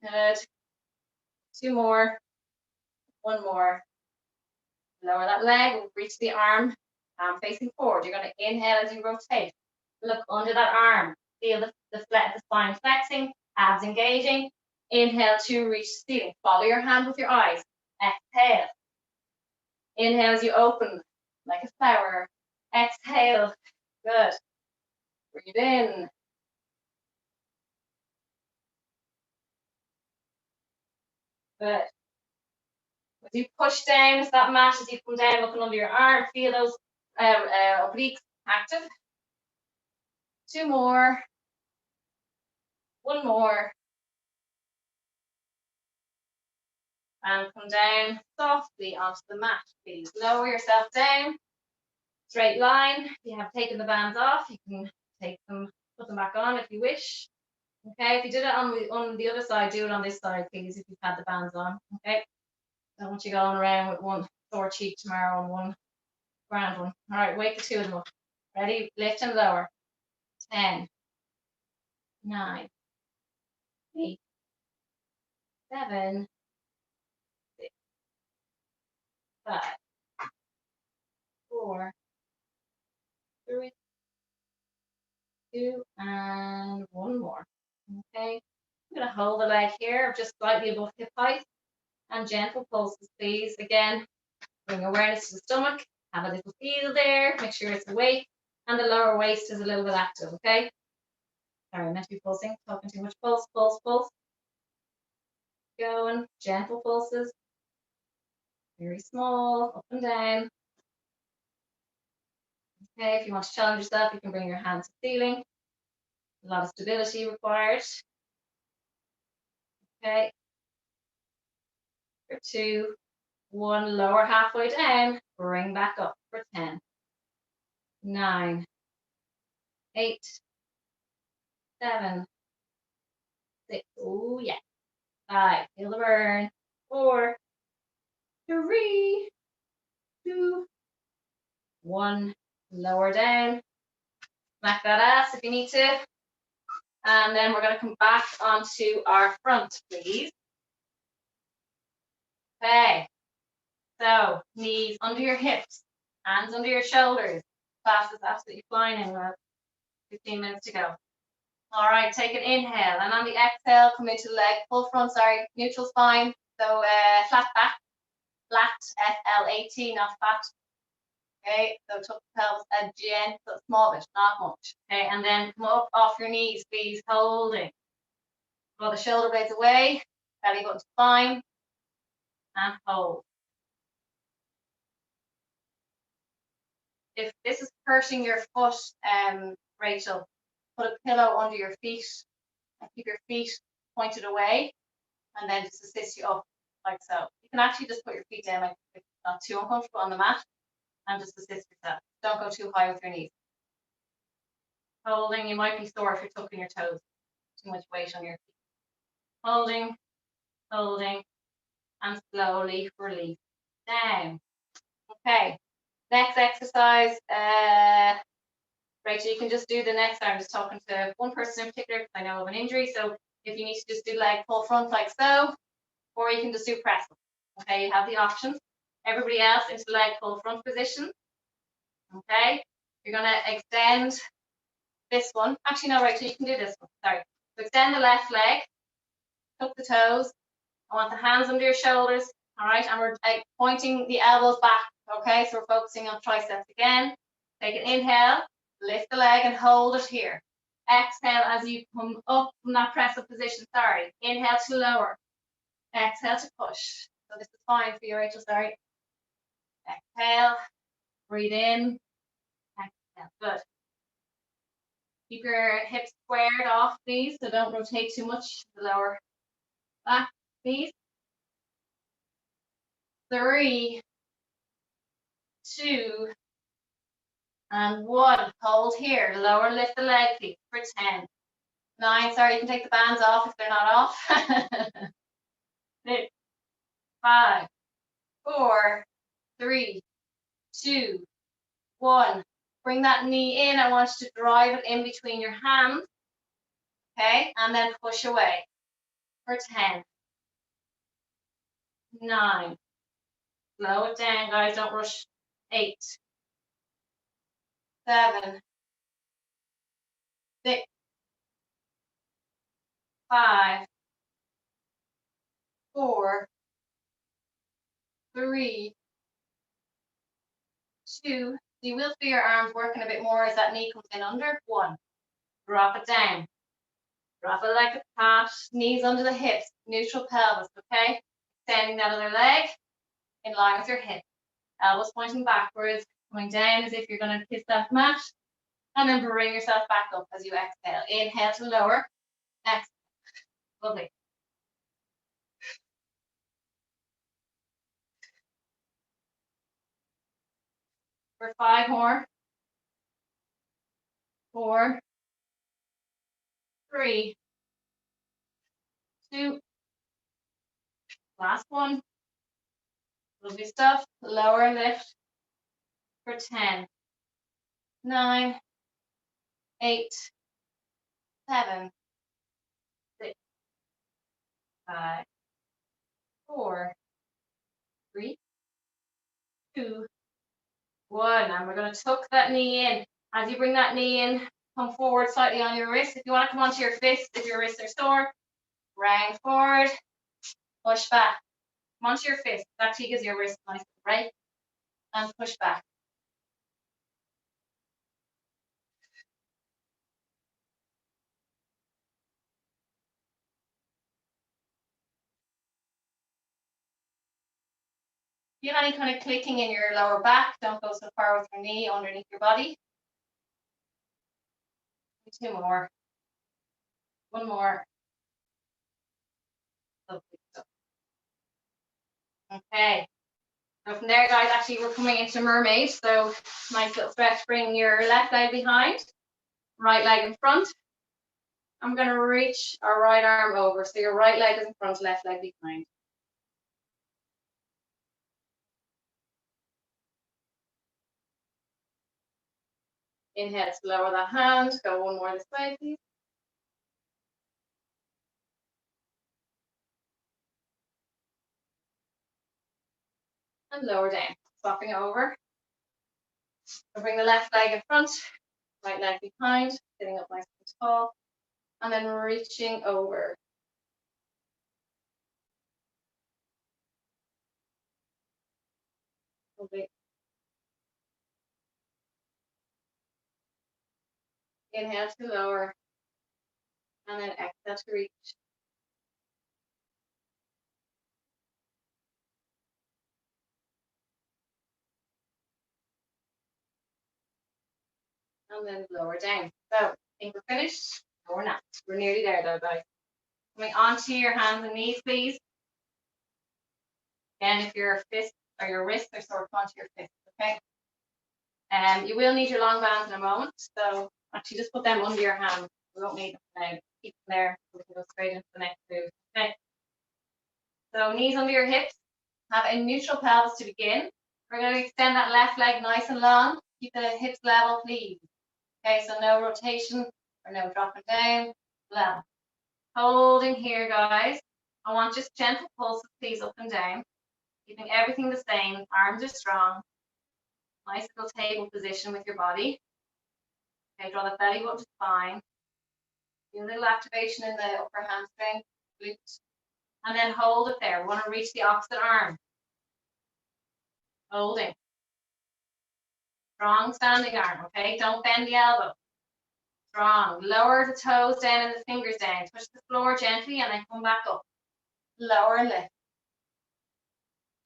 Good. 2 more. 1 more. Lower that leg, reach the arm, facing forward. You're going to inhale as you rotate. Look under that arm. Feel the spine flexing, abs engaging. Inhale to reach the ceiling. Follow your hand with your eyes. Exhale. Inhale as you open like a flower. Exhale. Good. Breathe in. Good. As you push down into that mat, as you come down, looking under your arm, feel those obliques active. 2 more. 1 more. And come down softly onto the mat, please. Lower yourself down. Straight line. If you have taken the bands off, you can put them back on if you wish. Okay, if you did it on the other side, do it on this side, please, if you've had the bands on. Okay. Don't want you going around with one sore cheek tomorrow and one grand one. All right, wake the 2 of them up. Ready? Lift and lower. 10, 9, 8, 7, 6, 5, 4, 3, 2, and 1 more. Okay. I'm going to hold the leg here, just slightly above hip height, and gentle pulses, please. Again, bring awareness to the stomach. Have a little feel there. Make sure it's awake, and the lower waist is a little bit active. Okay. Sorry, I'm meant to be pulsing. Talking too much. Pulse, pulse, pulse. Going. Gentle pulses. Very small, up and down. Okay, if you want to challenge yourself, you can bring your hands to the ceiling. A lot of stability required. Okay. For 2, 1, lower halfway down, bring back up for 10, 9, 8, 7, 6, oh yeah, 5, feel the burn, 4, 3, 2, 1, lower down, smack that ass if you need to, and then we're going to come back onto our front, please. Okay, so knees under your hips, hands under your shoulders. Class is absolutely flying in. 15 minutes to go. All right, take an inhale, and on the exhale, come into the leg, full front, neutral spine. So flat back, flat, F-L-A-T, not fat. Okay, so tuck the pelvis again, so small bit, not much. Okay, and then come up off your knees, please, holding. Draw the shoulder blades away, belly button to spine, and hold. If this is hurting your foot, Rachel, put a pillow under your feet and keep your feet pointed away, and then just assist you up like so. You can actually just put your feet down like if it's not too uncomfortable on the mat, and just assist yourself. Don't go too high with your knees. Holding, you might be sore if you're tucking your toes. Too much weight on your feet. Holding, holding, and slowly release down. Okay, next exercise. Rachel, you can just do the next. I'm just talking to one person in particular because I know of an injury. So if you need to just do leg pull front like so, or you can just do press up. Okay, you have the options. Everybody else into leg pull front position. Okay, you're gonna extend this one. Actually, no, Rachel, you can do this one. Sorry. So extend the left leg, tuck the toes. I want the hands under your shoulders. All right, and we're pointing the elbows back. Okay, so we're focusing on triceps again. Take an inhale, lift the leg and hold it here. Exhale as you come up from that press up position. Sorry. Inhale to lower. Exhale to push. So this is fine for you, Rachel. Sorry. Exhale. Breathe in. Exhale. Good. Keep your hips squared off, please, so don't rotate too much the lower back, please. 3, 2, and 1. Hold here. Lower, lift the leg, please, for 10. 9. Sorry, you can take the bands off if they're not off. 6, 5, 4, 3, 2, 1. Bring that knee in. I want you to drive it in between your hands. Okay, and then push away for 10. 9. Slow it down, guys. Don't rush. 8. 7. 6. 5. 4. 3. 2. You will feel your arms working a bit more as that knee comes in under. 1. Drop it down. Drop it like a cat. Knees under the hips. Neutral pelvis. Okay. Extending that other leg in line with your hip. Elbows pointing backwards. Coming down as if you're going to kiss that mat. And then bring yourself back up as you exhale. Inhale to lower. Exhale. Lovely. For 5 more. 4. 3. 2. Last one. Lovely stuff. Lower lift for 10. 9. 8. 7. 6. 5. 4. 3. 2. 1. And we're going to tuck that knee in. As you bring that knee in, come forward slightly on your wrist. If you want to come onto your fist, if your wrists are sore, round forward, push back. Come onto your fist. It actually gives your wrist a nice break. And push back. If you have any kind of clicking in your lower back, don't go so far with your knee underneath your body. 2 more. 1 more. Lovely stuff. Okay. So from there, guys, actually we're coming into Mermaid. So nice little stretch. Bring your left leg behind, right leg in front. I'm going to reach our right arm over. So your right leg is in front, left leg behind. Inhale to lower that hand. Go 1 more this way, please. And lower down. Swapping over. So bring the left leg in front, right leg behind, sitting up nice and tall. And then reaching over. Lovely. Inhale to lower. And then exhale to reach. And then lower down. So I think we're finished. No, we're not. We're nearly there though, guys. Coming onto your hands and knees, please. Again, if your fist or your wrists are sore, come onto your fists, okay? You will need your long bands in a moment. So actually just put them under your hands. We won't need them now. Keep them there so we can go straight into the next move. Okay. So knees under your hips, have a neutral pelvis to begin. We're going to extend that left leg nice and long. Keep the hips level, please. Okay, so no rotation or no dropping down, level. Holding here, guys. I want just gentle pulses, please, up and down. Keeping everything the same. Arms are strong. Nice little table position with your body. Okay, draw the belly button to spine. Do a little activation in the upper hamstring, glutes. And then hold it there. We want to reach the opposite arm. Holding. Strong standing arm, okay? Don't bend the elbow. Strong. Lower the toes down and the fingers down. Touch the floor gently and then come back up. Lower and lift.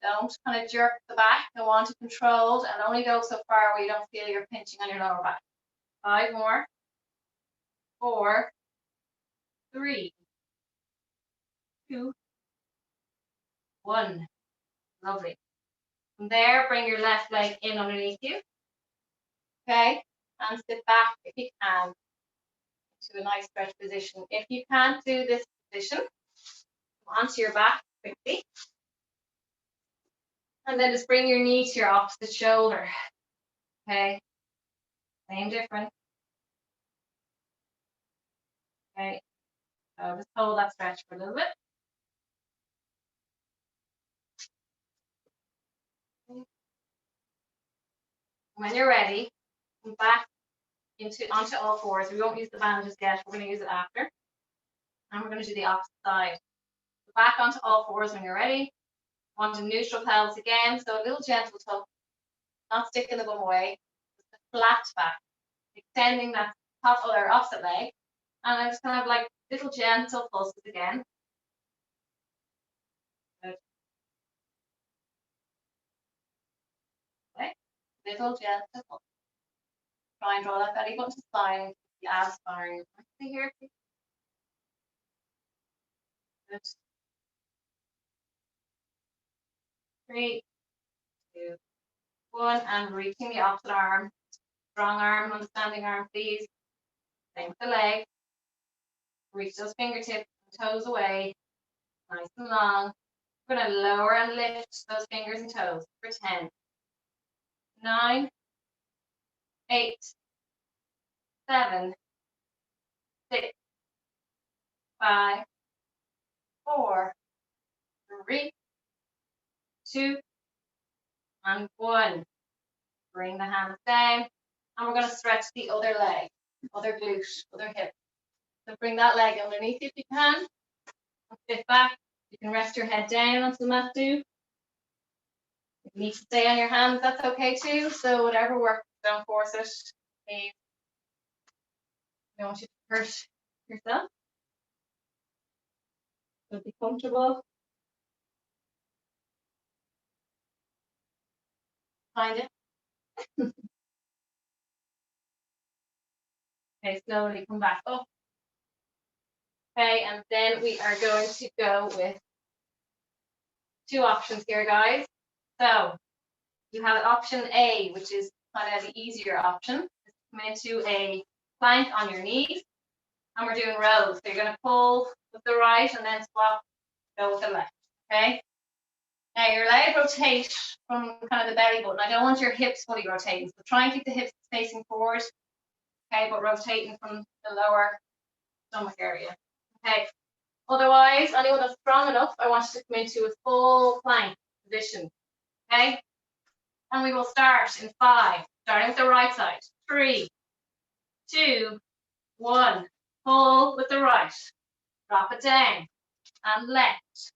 Don't kind of jerk the back. I want it controlled and only go so far where you don't feel you're pinching on your lower back. 5 more. 4, 3, 2, 1. Lovely. From there, bring your left leg in underneath you. Okay? And sit back if you can to a nice stretch position. If you can't do this position, come onto your back quickly. And then just bring your knee to your opposite shoulder. Okay? Same difference. Okay? So just hold that stretch for a little bit. When you're ready, come back onto all fours. We won't use the band just yet. We're going to use it after. And we're going to do the opposite side. So back onto all fours when you're ready. Onto neutral pelvis again. So a little gentle tuck. Not sticking the bum away. Just a flat back. Extending that top or opposite leg. And I'm just kind of like little gentle pulses again. Good. Okay. Little gentle pulses. Try and draw that belly button to spine. The abs firing. Here. Good. 3, 2, 1, and reaching the opposite arm. Strong arm on the standing arm, please. Same with the leg. Reach those fingertips and toes away. Nice and long. We're going to lower and lift those fingers and toes for 10, 9, 8, 7, 6, 5, 4, 3, 2, and 1. Bring the hands down. And we're going to stretch the other leg, other glute, other hip. So bring that leg underneath if you can. Sit back. You can rest your head down onto the mat too. If you need to stay on your hands, that's okay too. So whatever works, don't force it. Please. I don't want you to hurt yourself. So be comfortable. Find it. Okay, slowly come back up. Okay, and then we are going to go with 2 options here, guys. So you have option A, which is kind of the easier option. Come into a plank on your knees, and we're doing rows. So you're going to pull with the right and then swap, go with the left. Okay. Now you're allowed to rotate from kind of the belly button. I don't want your hips fully rotating, so try and keep the hips facing forward. Okay, but rotating from the lower stomach area. Okay. Otherwise, anyone that's strong enough, I want you to come into a full plank position. Okay. And we will start in 5, starting with the right side. 3, 2, 1. Pull with the right. Drop it down. And left.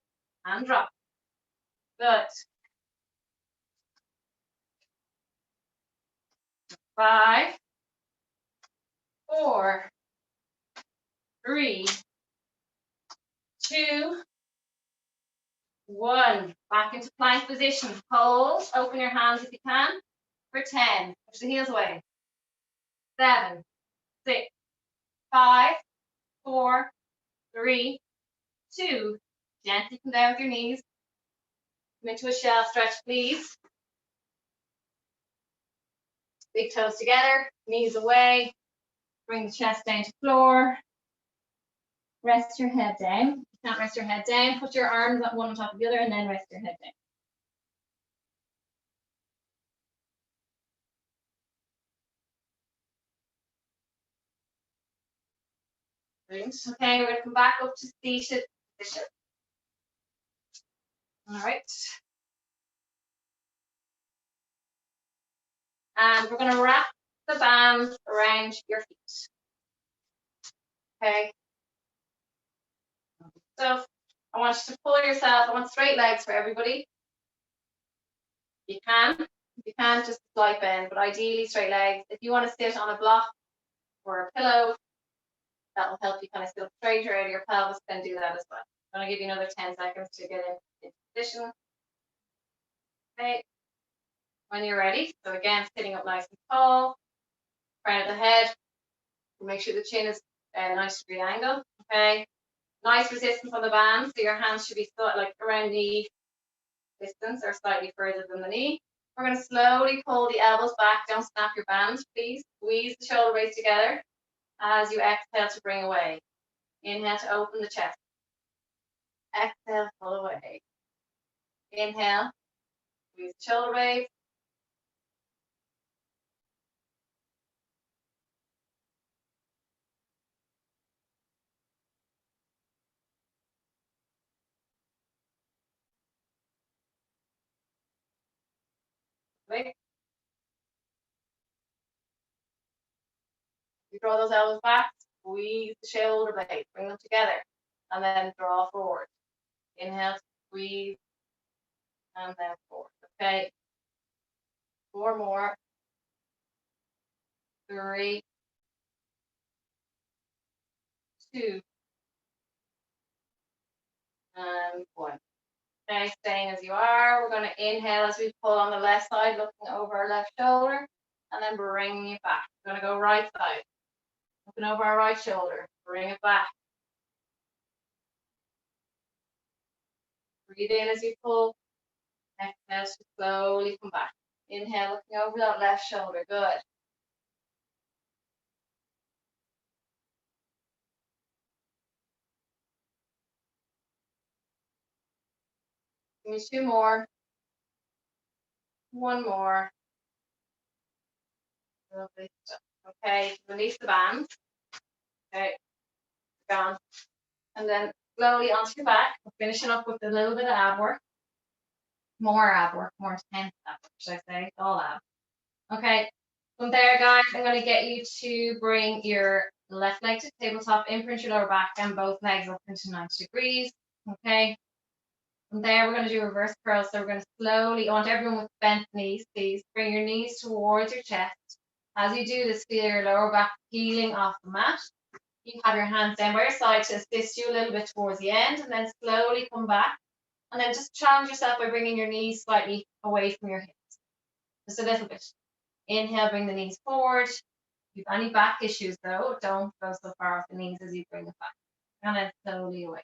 And drop. Good. 5, 4, 3, 2, 1. Back into plank position. Hold. Open your hands if you can. For 10. Push the heels away. 7, 6, 5, 4, 3, 2. Gently come down with your knees. Come into a shell stretch, please. Big toes together, knees away. Bring the chest down to floor. Rest your head down. If you can't rest your head down, put your arms one on top of the other and then rest your head down. Brilliant. Okay, we're going to come back up to seated position. All right. And we're going to wrap the band around your feet. Okay. So I want you to pull yourself. I want straight legs for everybody. You can. If you can't, just slight bend, but ideally straight legs. If you want to sit on a block or a pillow, that will help you kind of sit up straighter out of your pelvis, then do that as well. I'm going to give you another 10 seconds to get in position. Okay. When you're ready, so again, sitting up nice and tall, crown of the head. Make sure the chin is a nice degree angle. Okay. Nice resistance on the band, so your hands should be like around knee distance or slightly further than the knee. We're going to slowly pull the elbows back. Don't snap your band, please. Squeeze the shoulder blades together as you exhale to bring away. Inhale to open the chest. Exhale, pull away. Inhale, squeeze the shoulder blades. Wait. You draw those elbows back, squeeze the shoulder blades, bring them together, and then draw forward. Inhale, squeeze, and then forward. Okay. 4 more. 3, 2, and 1. Okay, staying as you are. We're going to inhale as we pull on the left side, looking over our left shoulder, and then bring it back. We're going to go right side. Looking over our right shoulder, bring it back. Breathe in as you pull. Exhale to slowly come back. Inhale, looking over that left shoulder. Good. Give me 2 more. 1 more. Lovely stuff. Okay, release the band. Okay, gone. And then slowly onto your back. We're finishing up with a little bit of ab work. More ab work, more intense ab work, should I say? It's all ab. Okay, from there, guys, I'm going to get you to bring your left leg to tabletop, imprint your lower back, and both legs up into 90 degrees. Okay, from there, we're going to do reverse curls. So we're going to slowly, I want everyone with bent knees, please, bring your knees towards your chest. As you do this, feel your lower back peeling off the mat. You have your hands down by your side to assist you a little bit towards the end, and then slowly come back. And then just challenge yourself by bringing your knees slightly away from your hips. Just a little bit. Inhale, bring the knees forward. If you have any back issues though, don't go so far off the knees as you bring it back. And then slowly away.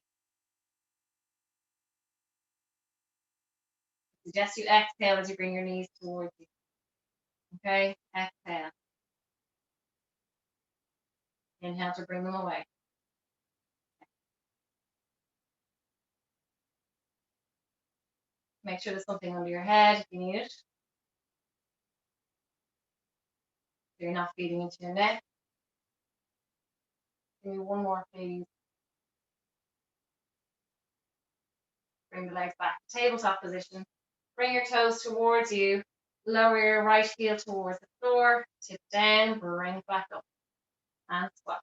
I suggest you exhale as you bring your knees towards you. Okay, exhale. Inhale to bring them away. Make sure there's something under your head if you need it. So you're not feeding into your neck. Give me 1 more, please. Bring the legs back to tabletop position. Bring your toes towards you. Lower your right heel towards the floor. Tip down, bring it back up. And squat.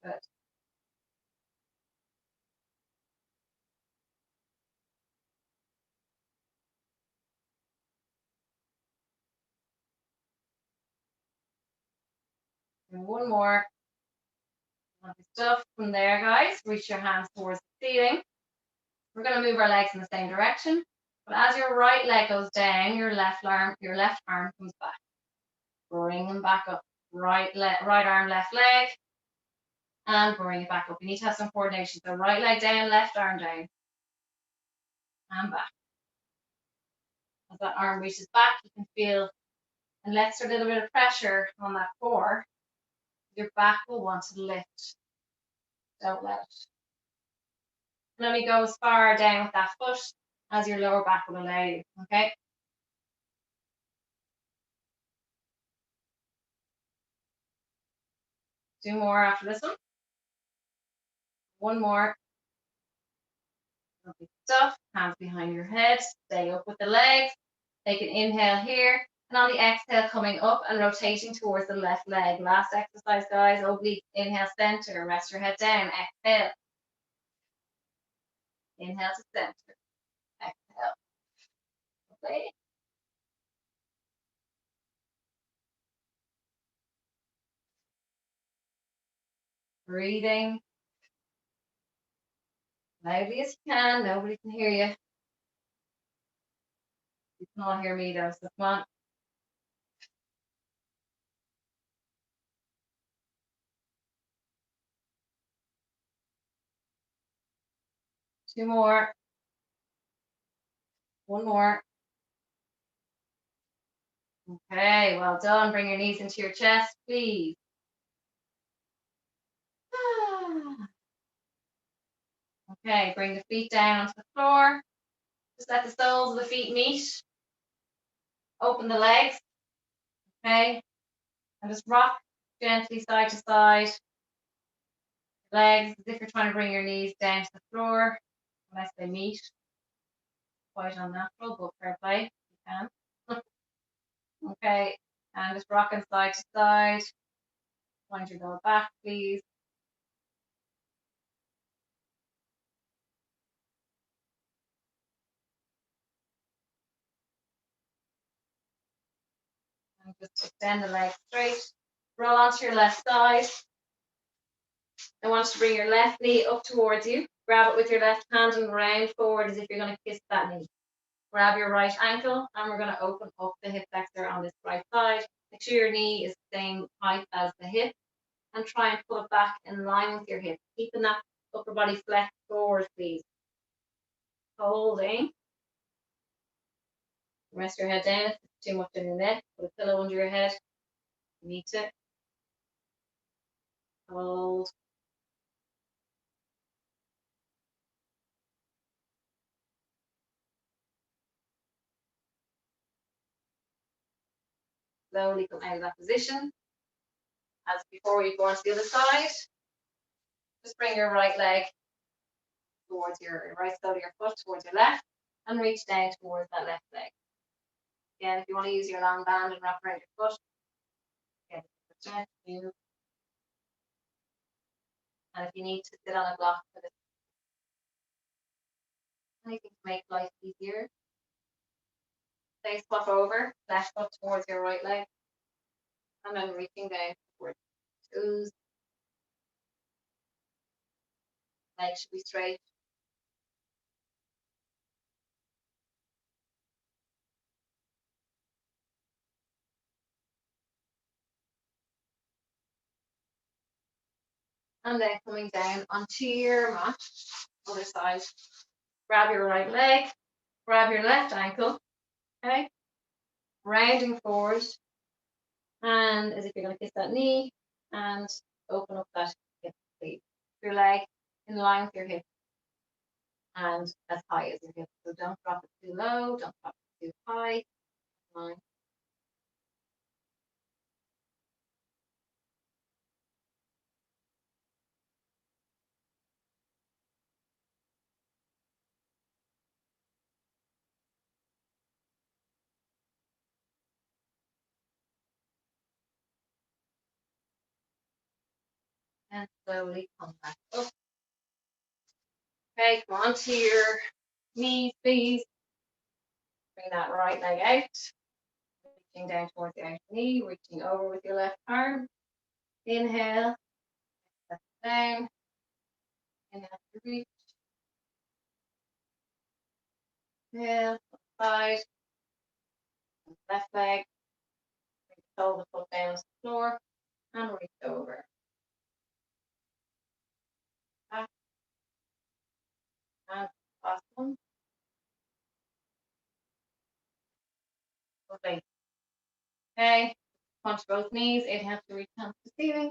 Good. And 1 more. Lovely stuff. From there, guys, reach your hands towards the ceiling. We're going to move our legs in the same direction. But as your right leg goes down, your left arm comes back. Bring them back up. Right arm, left leg. And bring it back up. You need to have some coordination. So right leg down, left arm down. And back. As that arm reaches back, you can feel and let's a little bit of pressure on that core. Your back will want to lift. Don't let it. And only go as far down with that foot as your lower back will allow you, okay? Two more after this one. One more. Lovely stuff. Hands behind your head. Stay up with the legs. Take an inhale here. And on the exhale, coming up and rotating towards the left leg. Last exercise, guys. Oblique. Inhale, center. Rest your head down. Exhale. Inhale to center. Exhale. Okay. Breathing. Loudly as you can. Nobody can hear you. You can all hear me though, so come on. Two more. One more. Okay, well done. Bring your knees into your chest, please. Okay, bring the feet down onto the floor. Just let the soles of the feet meet. Open the legs. Okay, and just rock gently side to side. Legs as if you're trying to bring your knees down to the floor, unless they meet. Quite unnatural, but fair play. You can. Okay, and just rocking side to side. Wind your lower back, please. And just extend the legs straight. Roll onto your left side. I want you to bring your left knee up towards you. Grab it with your left hand and round forward as if you're going to kiss that knee. Grab your right ankle and we're going to open up the hip flexor on this right side. Make sure your knee is the same height as the hip and try and pull it back in line with your hip. Keeping that upper body flexed forward, please. Holding. Rest your head down if it's too much in your neck. Put a pillow under your head. You need to. Hold. Slowly come out of that position. As before we go on to the other side, just bring your right leg towards your right side of your foot, towards your left, and reach down towards that left leg. Again, if you want to use your long band and wrap around your foot, again, you. And if you need to sit on a block for this, anything to make life easier, say swap over, left foot towards your right leg, and then reaching down towards your toes. Legs should be straight. And then coming down onto your mat, other side. Grab your right leg, grab your left ankle, okay? Rounding forward, and as if you're going to kiss that knee, and open up that hip, please. Your leg in line with your hip, and as high as your hip. So don't drop it too low, don't drop it too high. Line. And slowly come back up. Okay, come on to your knees, please. Bring that right leg out. Reaching down towards the outer knee, reaching over with your left arm. Inhale, step down. Inhale to reach. Inhale, side. Left leg. Hold the foot down to the floor and reach over. Back and last one. Lovely. Okay, punch both knees, inhale to reach hands to the ceiling.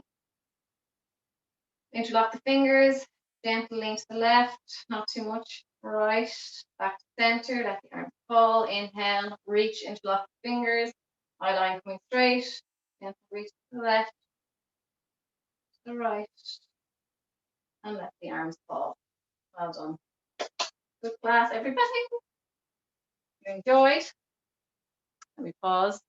Interlock the fingers, gently lean to the left, not too much. Right, back to center, let the arms fall. Inhale, reach, interlock the fingers, eye line coming straight. Gently reach to the left, to the right, and let the arms fall. Well done. Good class, everybody. You enjoyed? Let me pause.